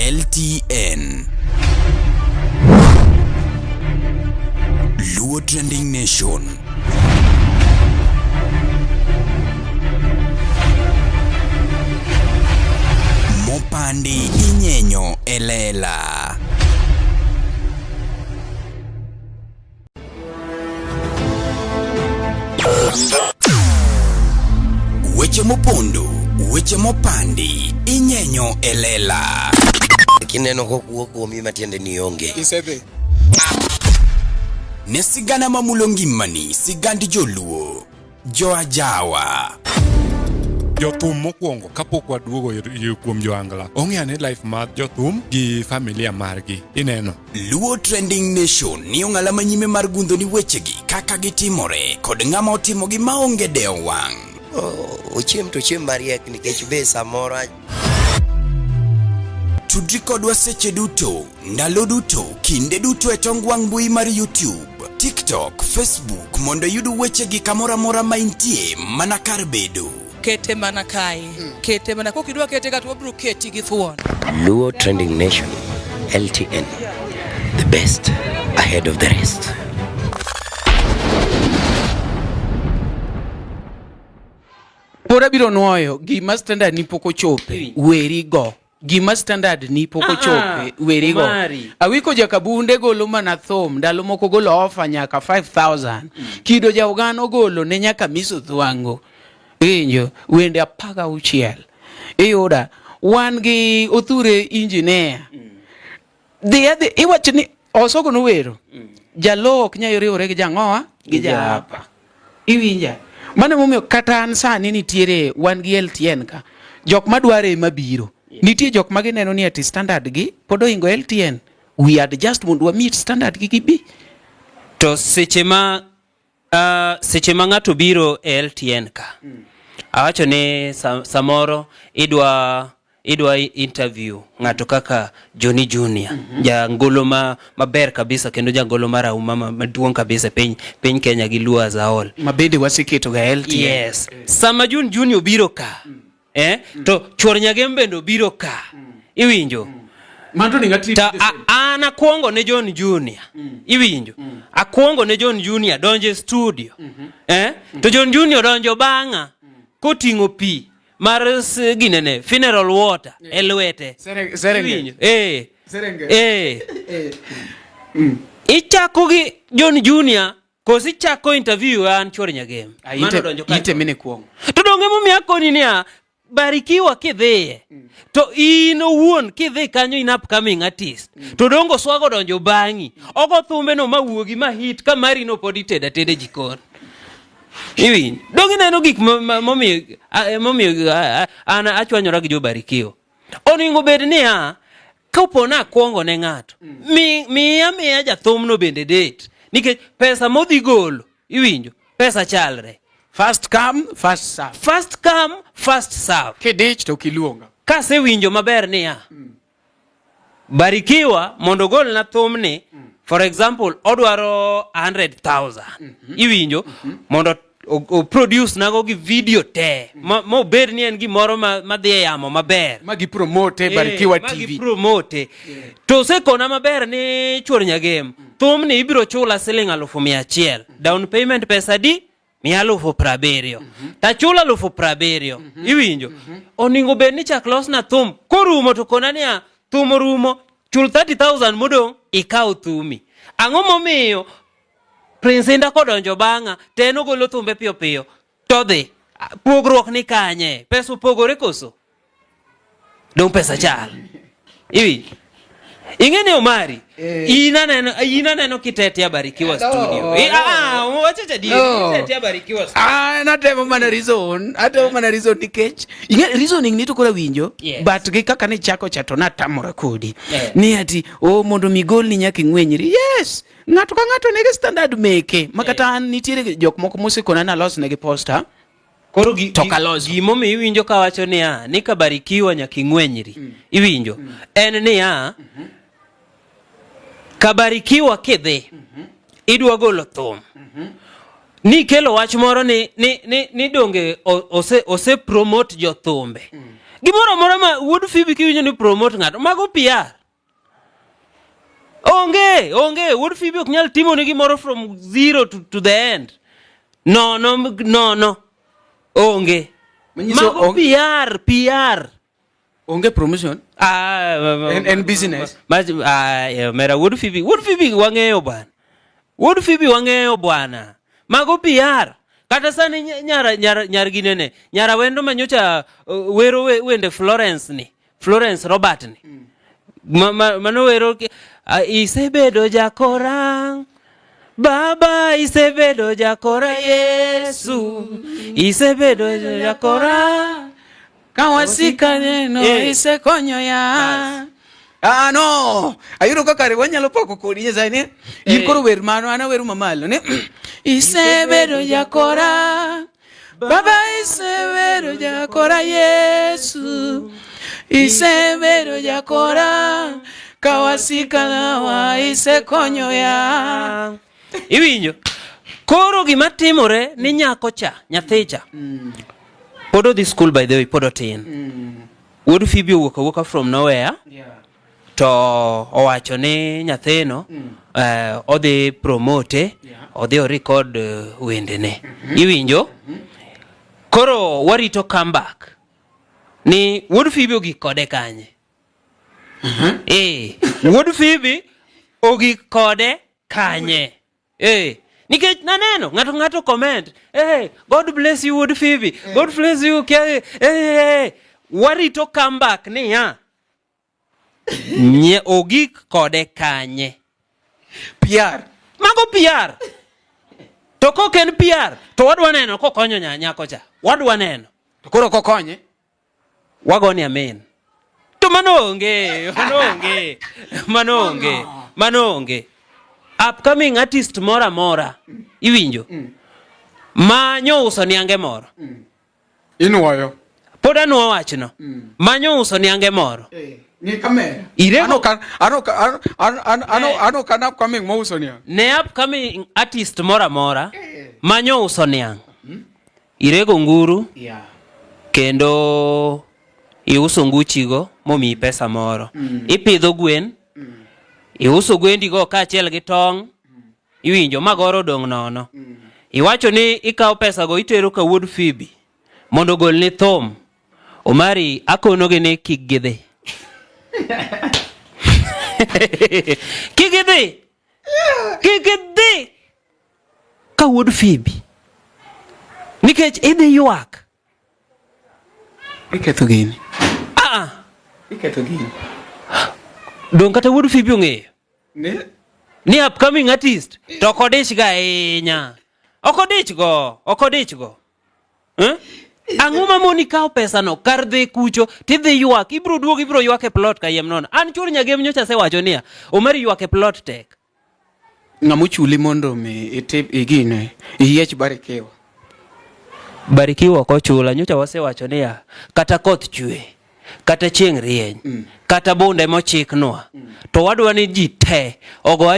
LTN. Luo Trending Nation. Mopandi inyenyo elela. Weche mopondo, weche mopandi inyenyo elela. Kineno kokuo kuomi matiende ni onge. Isebe. Ne sigana mamulongi mani, sigandi joluo, joajawa. Jothum mokwongo kapok waduogo kuom joangla. Ong'eane life mar jothum gi familia margi. Ineno. Luo Trending Nation ni ong'ala manyime mar gundo ni wechegi kaka gitimore kod ng'ama otimogi maonge deo wang'. Ochiem to chiem mariek nikech be samora. Tudri kodwa seche duto, ndalo duto, kinde duto e tong wang' mbui mar YouTube, TikTok, Facebook mondo yudu wechegi kamora mora maintie mana kar bedo. Kete mana kai. Kete mana kokidwa kete ka to bro keti gi thuon. Luo Trending Nation, LTN, the best ahead of the rest. Pora biro nuoyo gima standard ni poko chope weri go. Gima standard ni poko chope weri go. Awiko jakabunde golo mana thom ndalo moko golo ofa nyaka 5,000. Kido ja ugano golo ne nyaka miso thwango. Injo wende apaga uchiel. Iyuda wan gi othure engineer. The iwacho ni osogo no wero. Jalo ok nyayo riwore gi jangoa gi japa. Iwinja. Mane momiyo kata an sani nitiere wan gi LTN ka. Jok madware mabiro. Nitie jok magineno ni ati standard gi podo ingo LTN. We adjust mundu wa meet standard gi gibi. To seche ma ng'ato biro e LTN ka. Awacho ne samoro idwa interview ng'ato kaka Johnny Junior. Ja ngolo maber kabisa kendo ja ngolo marauma maduong' kabisa piny Kenya gi Luo as a whole. Mabende wasiketo ga LTN. Yes. Sama Junior biro ka. To chuor nyagem bendo biro ka. Iwinjo. Manto ni ngati ana kuongo ne John Junior. Iwinjo. Akuongo ne John Junior donje studio. To John Junior donjo banga koting'o pi mar ginene funeral water elwete. Serenge. Ichako gi John Junior kosi chako interview an chuor nyagem. Ite mine kuongo. To donge momiya koni niya Barikiwa kidhiye. To ino wuon kidhi kanyo in upcoming artist. To dongo swago donjo bangi. Ogo thumbe no mawuogi ma hit ka mari no podi tede jikon. Iwin. Donge neno gik momi ana achwanyora gi jo Barikiwa. Oningo bed niya kapo na kuongo ne ng'ato. Miya jathum no bende date. Nikech pesa modhi golo. Iwinjo. Pesa chalre. First come, first serve. First come, first serve. Kidich to kiluonga. Kase winjo maber niya. Barikiwa mondo gol na thumni. For example, odwaro 100,000. Iwinjo mondo o produce nago gi video te. Mo ber ni en gimoro madhi yamo maber. Magi promote Barikiwa TV. Magi promote. To se kona maber ni chuor nyagem. Thumni ibiro chula siling 100,000. Down payment pesa di 170,000. Tachula 170,000. Iwinjo. Oningo bed ni chak los na thum. Korumo to kona niya thum orumo. Chul 30,000 modong ikaw thumi. Ang'o momiyo Prince Inda kodonjo banga teno golo thumbe piyo to dhi pogruok ni kanye pesa upogore koso dong pesa chal iwi ingene Omari ina neno kitete ya Barikiwa studio wacha di kitete ya Barikiwa studio natemo mana reason nikech reasoning ni to kora winjo but gi kaka ne chako chato na tamora kodi ni ati mondo migol ni nyaki ngwenyri yes ng'ato ka ng'ato nigi standard meke makata nitiere jok moko mosekona na los negi poster koro gimo mi iwinjo ka wacho niya ni ka Barikiwa nyaki ngwenyri iwinjo en niya ka Barikiwa kidhi idwa golo thum ni kelo wach moro ni donge ose promote jo thumbe Gimoro mora ma Wuod Phoebe kiwinjo ni promote ng'ato, mago PR. Onge. Wuod Phoebe ok nyal timo ni gimoro from zero to the end. No. Onge. Mago PR. Onge promotion. En business. Mera Wuod Phoebe wang'eyo bwana. Wuod Phoebe wang'eyo bwana. Mago PR. Kata sani nyar ginene. Nyara wendo manyocha wero wende Florence Robert ni. Mano wero isebedo jakora. Baba isebedo jakora Yesu. Isebedo jakora. Kawasika neno isekonyo ya. No. Ayudo kaka wanyalo poko kodi nyasani. In koro wer mano ana weru mamalo ne. Isebedo jakora. Baba isebedo jakora Yesu. Isebedo jakora. Kawasika nawa isekonyo ya. Iwinjo. Koro gima timore ni nyako cha, nyathicha. Podo the school by the way, podo tin. Wuod Phoebe woka from nowhere. Yeah. To owacho ni nyathino odhi promote, odhi record wende ne. Iwinjo? Koro warito come back. Ni Wuod Phoebe ogik kode kanye. Wuod Phoebe ogik kode kanye. Nikech naneno ng'ato comment, God bless you Wuod Phoebe. God bless you. Warito come back ni ya. Nye ogik kode kanye. PR. Mago PR. To koken PR, to wadwa neno kokonyo nyako cha. Wadwa neno. To koro kokonye. Wagoni amen. To manonge. Upcoming artist mora. Iwinjo. Manyo uso niange moro. Inuoyo. Poda nuo wachno. Manyo uso niange moro. Ni kamera. Ano kan upcoming mo uso niang. Ne upcoming artist mora. Manyo uso niang. Irego nguru. Yeah. Kendo iuso nguchigo momi pesa moro. Ipidho gwen. Iuso gwendi go kaachiel gi tong'. Iwinjo magoro dong' nono. Iwacho ni ikawo pesa go itero ka Wuod Phoebe mondo gol ni thum. Omari akono gi ni kik gidhi. Kik gidhi ka Wuod Phoebe. Nikech idhi ywak. Iketho gini. Iketho gini. Dong kata Wuod Phoebe ong'eyo. Ni upcoming artist to kodich ga inya. Okodich go. Ang'o mamoni kawo pesa no kar dhi kucho tidhi ywak, ibro ywak e plot kayem nono. An chur nyagem nyocha se wacho niya, Omari ywak e plot tek. Ng'amuchuli mondo mi igine iyiech Barikiwa. Barikiwa ok ochula, nyocha wasewacho niya, kata koth chwe, kata chieng' rieny, kata bunde mochiknwa, to wadwa ni ji te ogo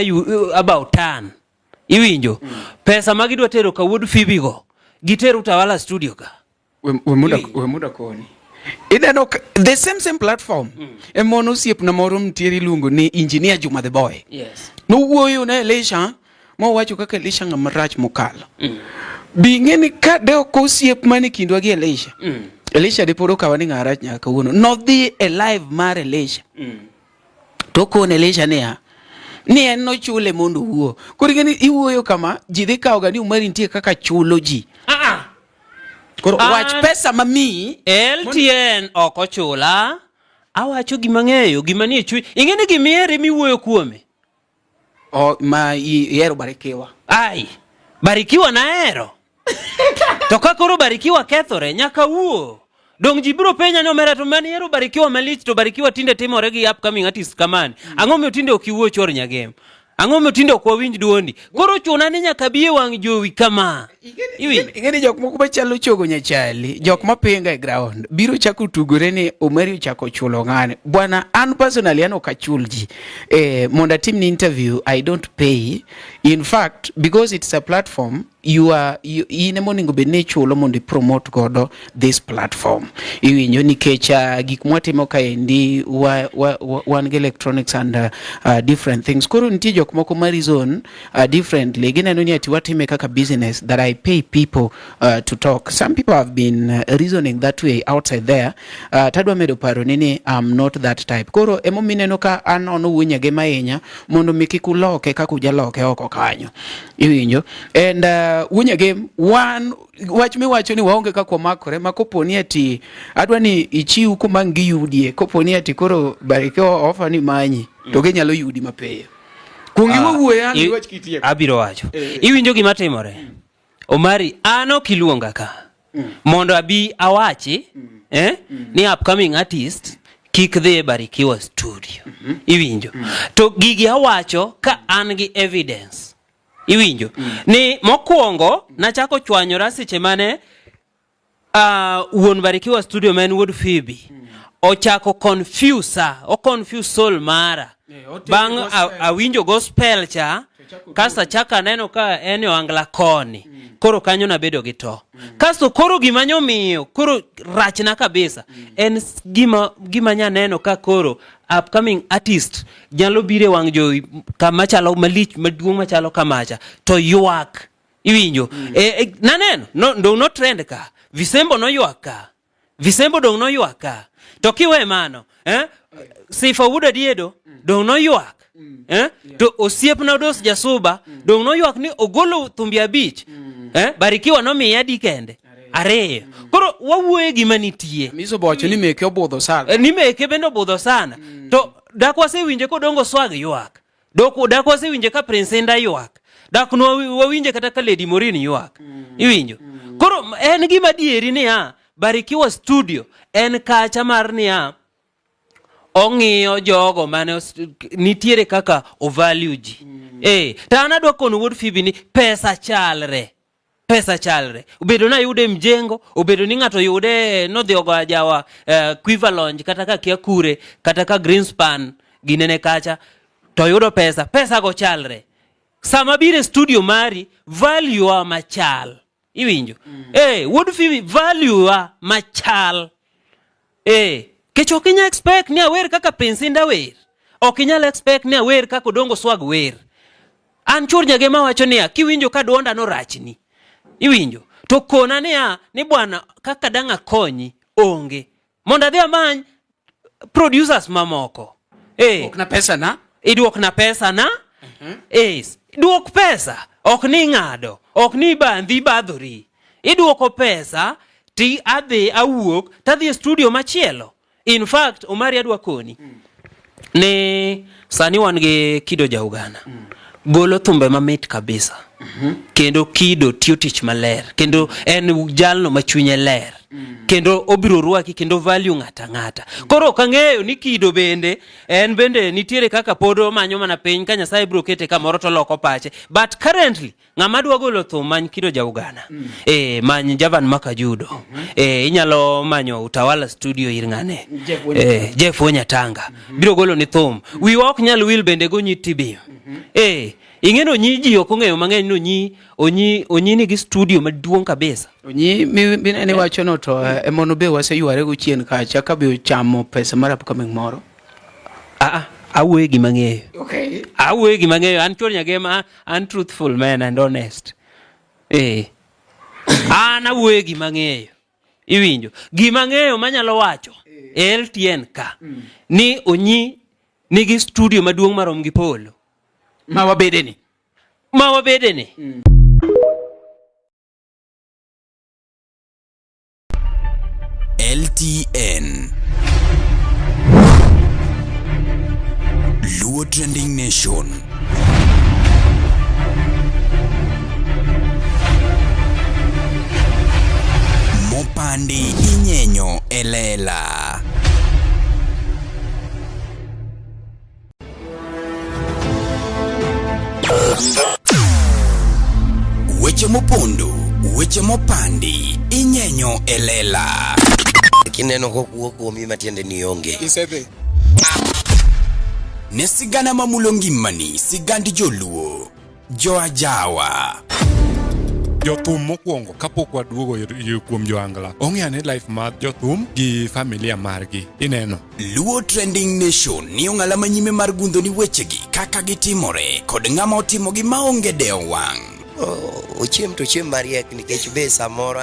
about tan. Iwinjo? Pesa magidwa tero ka Wuod Phoebe go, giteru Tawala studio ka. We muda koni. Ineno the same platform. Emono siep na moro mtieri lungo ni engineer Juma the Boy. Yes. No wuoyo na Elisha, mo wacho kaka Elisha ng'amarach mokalo. Bingeni ka de ko siep mani kindwa gi Elisha. Elisha de poro kawani ng'arach nyaka wuono. No dhi e live mar Elisha. To kon Elisha ne ni en no chule mondo wuo. Koro ngeni iwuoyo kama ji dhi kawo ga ni Omari nitie kaka chulo ji. Koro wach pesa mami LTN oko chula. Awacho gima ng'eyo, gima nie chui. Ing'eni gimiere miwuoyo kuome. Ma yero Barikiwa. Ai, Barikiwa naero. To ka koro Barikiwa kethore nyaka wuo. Dong ji biro penya ni Omera to mani yero Barikiwa malich to Barikiwa tinde timore gi upcoming artist kamani. Ang'o miyo tinde ok iwuo chor nyagem. Ang'o miyo tinde ok wawinj duondi. Koro chuna ni nyaka biye wang' jowi kama. Ingeni jok moko machalo chogo nyachali, jok mapinga e ground, biro chako tugore ni Omari chako chulo ng'ane. Bwana, an personally an ok achul ji. Monda team ni interview, I don't pay. In fact, because it's a platform, ine moningo bedne chulo mondo promote godo this platform. Iwinjo nikech gik mwatimo kaendi wan gi electronics and different things. Koro nitie jok moko marizon differently. Gineno ni ati watime kaka business that I pay people to talk. Some people have been reasoning that way outside there. Tadwa medo paro nini I'm not that type. Koro emo mineno ka an ono wunyage mahenya mondo mikikuloke kaka ujaloke oko kanyo. Iwinjo. And wunyage wach miwacho ni waonge kako makore makoponi ati adwa ni ichiu kuma ngi yudie koponi ati koro Barikiwa offer ni manyi to ginyalo yudi mapiyo. Kungi wuoye ani wach kitie. Abiro wacho. Iwinjo gima timore. Omari ano kiluonga ka. Mondo abi awachi ni upcoming artist kik dhi Barikiwa studio. Iwinjo. To gigi awacho ka an gi evidence. Iwinjo. Ni mokwongo nachako chwanyora seche mane wuon Barikiwa studio men would Phoebe. Ochako confuse soul mara. Bang awinjo gospel cha kasa chaka neno ka ene wangla koni. Koro kanyo na bedo gito. Kaso koro gimanyo miyo, koro rachna kabisa. En gima nya neno ka koro upcoming artist nyalo bire wang jo kama chalo malich maduong machalo kamacha to yuak. Iwinjo. Naneno no trend ka. Visembo no yuak ka. Visembo dong no yuak ka. To kiwe mano, Sifa Wuda Diedo dong no yuak. To osiep na dos jasuba dong no yuak ni ogolo Thumbia Beach. Barikiwa no miya dikende. Are. Koro wawuoye gima nitie. Miso bocho ni meke obudho sana. Ni meke bendo obudho sana. To dakwa se winje ko dongo swag yuak. Dakwa se winje ka Prince Inda yuak. Dakno wawinje kata ka Lady Morin yuak. Iwinjo. Koro en gima dieri ni Barikiwa studio en kacha mar niya ong'iyo jogo mane nitiere kaka o value ji. Ta anadwa kono Wood Phoebe ni pesa chalre. Ubedo na yude mjengo, ubedo ni ng'ato yude no dhiogo ajawa Quiver Lounge kata ka kia kure kata ka Greenspan ginene kacha to yudo pesa go chalre. Sama bire studio mari value wa machal. Iwinjo. Wood Phoebe value wa machal. Kech okinya expect ni awer kaka Prince Inda wer. Okinya expect ni awer kaka Odongo Swag wer. An chur nyage mawacho niya kiwinjo ka duonda no rachni. Iwinjo. To kona niya ni bwana kaka danga konyi onge. Monda dhi amany producers mamoko. Ok na pesa na? Iduok na pesa na? Duok pesa. Ok ni ng'ado. Ok ni bandhi badhori. Iduoko pesa ti adhi awuok tadhi studio machielo. In fact, Omari adwa koni. Ne sani wan gi Kido Jaugana. Golo thumbe mamit kabisa. Kendo Kido tiyo tich maler. Kendo en jalno machunye ler. Kendo obiro ruaki kendo value ng'ata. Koro kang'eyo ni Kido bende en bende nitiere kaka podo manyo mana piny ka Nyasaye biro kete kamoro to loko pache. But currently ng'ama dwa golo thum many Kido Jaugana. Many Javan Makajudo. Inyalo manyo Utawala studio ir ng'ane. Jeff Wonyatanga. Biro golo ni thum. We walk nyal will bende go nyitibi. Ingeno nyi ji okong'eyo mang'eny no onyi ni gi studio maduong' kabisa. Onyi ne wacho no to emono be wase yuare go chien kacha ka be chamo pesa mar upcoming moro. Awuoye gima ng'eyo. Okay. Awuoye gima ng'eyo. An chur nyage ma an truthful man and honest. An awuoye gima ng'eyo. Iwinjo. Gima ng'eyo manyalo wacho LTN ka ni onyi nigi studio maduong' marom gi polo. Mawabede ni. LTN Luo Trending Nation. Mopandi inyenyo elela. Weche mopondo, weche mopandi inyenyo e lela. Kineno kokuo kuomi matiende ni onge. Ne sigana mamulo ngimani, sigand joluo, joajawa. Jothum mokwongo kapok waduogo kuom joangla, ong'eane life mar jothum gi familia margi. Ineno Luo Trending Nation ni ong'ala manyime mar gundho ni wechegi kaka gitimore kod ng'ama otimogi maonge deo wang'. Ochiem to chiem mariek nikech be samoro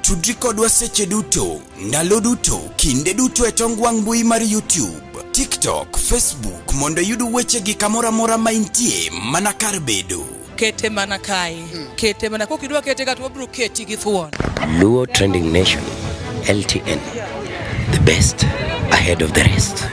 Tudri kodwa seche duto, ndalo duto, kinde duto e tong wang' mbui mar YouTube, TikTok, Facebook mondo yud wechegi kamora mora ma intie mana kar bedo. Kete mana kae. Kete mana kokidwa kete ka to wabro keti gi thuon. Luo Trending Nation, LTN, the best ahead of the rest.